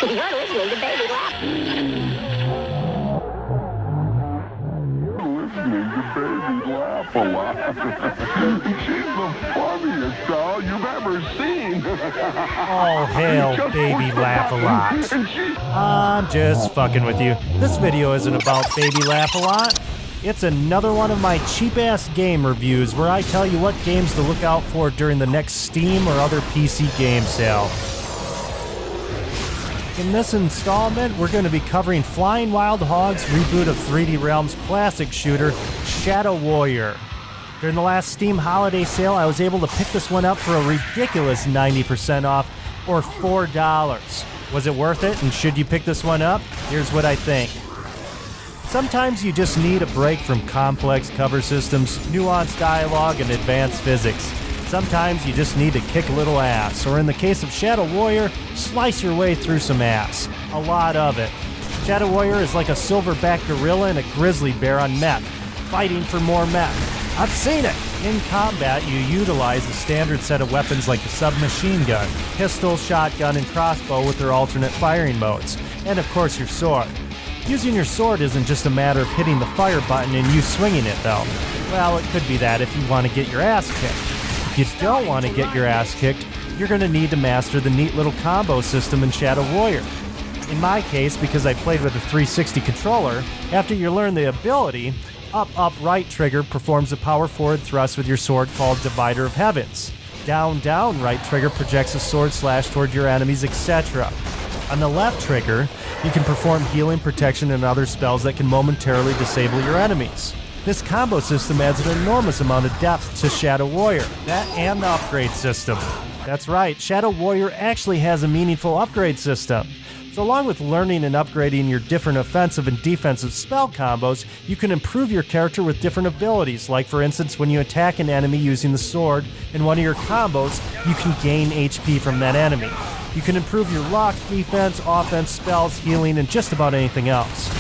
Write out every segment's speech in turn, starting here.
You're listening to Baby Laugh. Listening to Baby Laugh a lot. She's the funniest doll you've ever seen. Oh, hell, Baby Laugh a lot. I'm just fucking with you. This video isn't about Baby Laugh a lot. It's another one of my cheap-ass game reviews where I tell you what games to look out for during the next Steam or other PC game sale. In this installment, we're going to be covering Flying Wild Hog's reboot of 3D Realm's classic shooter, Shadow Warrior. During the last Steam holiday sale, I was able to pick this one up for a ridiculous 90% off, or $4. Was it worth it, and should you pick this one up? Here's what I think. Sometimes you just need a break from complex cover systems, nuanced dialogue, and advanced physics. Sometimes you just need to kick a little ass, or in the case of Shadow Warrior, slice your way through some ass. A lot of it. Shadow Warrior is like a silverback gorilla and a grizzly bear on meth, fighting for more meth. I've seen it! In combat, you utilize a standard set of weapons like the submachine gun, pistol, shotgun, and crossbow with their alternate firing modes, and of course your sword. Using your sword isn't just a matter of hitting the fire button and you swinging it though. Well, it could be that if you want to get your ass kicked. If you don't want to get your ass kicked, you're going to need to master the neat little combo system in Shadow Warrior. In my case, because I played with a 360 controller, after you learn the ability, up, right trigger performs a power forward thrust with your sword called Divider of Heavens. Down, right trigger projects a sword slash toward your enemies, etc. On the left trigger, you can perform healing, protection, and other spells that can momentarily disable your enemies. This combo system adds an enormous amount of depth to Shadow Warrior. That and the upgrade system. That's right, Shadow Warrior actually has a meaningful upgrade system. So along with learning and upgrading your different offensive and defensive spell combos, you can improve your character with different abilities, like for instance when you attack an enemy using the sword in one of your combos, you can gain HP from that enemy. You can improve your luck, defense, offense, spells, healing, and just about anything else.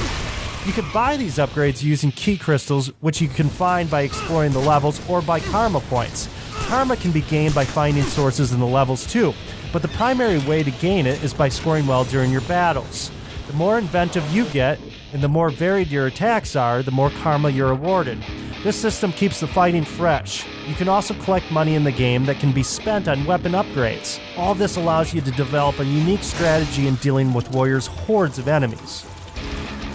You can buy these upgrades using key crystals, which you can find by exploring the levels or by karma points. Karma can be gained by finding sources in the levels too, but the primary way to gain it is by scoring well during your battles. The more inventive you get, and the more varied your attacks are, the more karma you're awarded. This system keeps the fighting fresh. You can also collect money in the game that can be spent on weapon upgrades. All this allows you to develop a unique strategy in dealing with Warrior's hordes of enemies.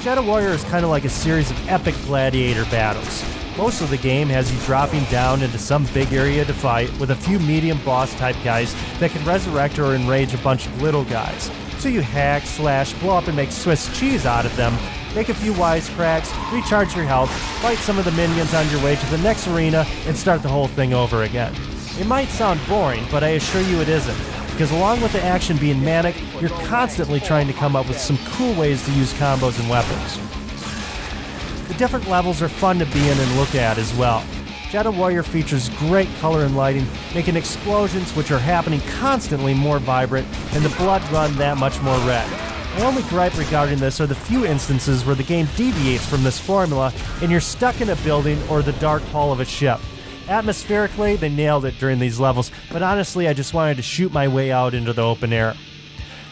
Shadow Warrior is kind of like a series of epic gladiator battles. Most of the game has you dropping down into some big area to fight with a few medium boss type guys that can resurrect or enrage a bunch of little guys. So you hack, slash, blow up and make Swiss cheese out of them, make a few wisecracks, recharge your health, fight some of the minions on your way to the next arena, and start the whole thing over again. It might sound boring, but I assure you it isn't. Because along with the action being manic, you're constantly trying to come up with some cool ways to use combos and weapons. The different levels are fun to be in and look at as well. Shadow Warrior features great color and lighting, making explosions which are happening constantly more vibrant and the blood run that much more red. My only gripe regarding this are the few instances where the game deviates from this formula and you're stuck in a building or the dark hull of a ship. Atmospherically, they nailed it during these levels, but honestly, I just wanted to shoot my way out into the open air.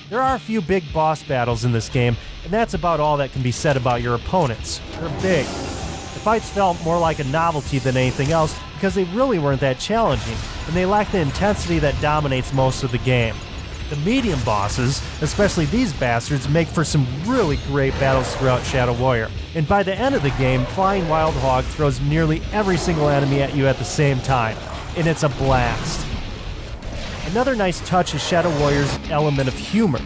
There are a few big boss battles in this game, and that's about all that can be said about your opponents. They're big. The fights felt more like a novelty than anything else because they really weren't that challenging, and they lacked the intensity that dominates most of the game. The medium bosses, especially these bastards, make for some really great battles throughout Shadow Warrior. And by the end of the game, Flying Wild Hog throws nearly every single enemy at you at the same time. And it's a blast. Another nice touch is Shadow Warrior's element of humor.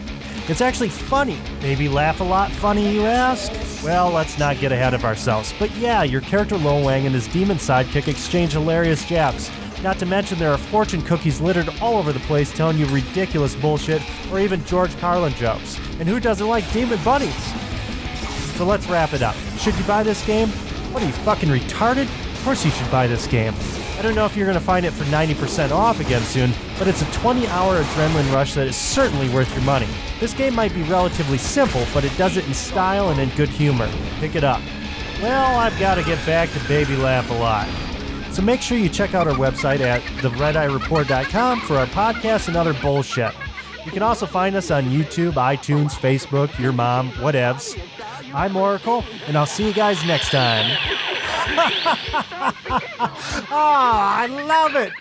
It's actually funny. Maybe laugh a lot funny, you ask? Well, let's not get ahead of ourselves. But yeah, your character Lo Wang and his demon sidekick exchange hilarious jabs. Not to mention there are fortune cookies littered all over the place telling you ridiculous bullshit or even George Carlin jokes. And who doesn't like demon bunnies? So let's wrap it up. Should you buy this game? What are you, fucking retarded? Of course you should buy this game. I don't know if you're going to find it for 90% off again soon, but it's a 20-hour adrenaline rush that is certainly worth your money. This game might be relatively simple, but it does it in style and in good humor. Pick it up. Well, I've got to get back to Baby Laugh a Lot. So make sure you check out our website at theredeyereport.com for our podcast and other bullshit. You can also find us on YouTube, iTunes, Facebook, your mom, whatevs. I'm Oracle, and I'll see you guys next time. Oh, I love it.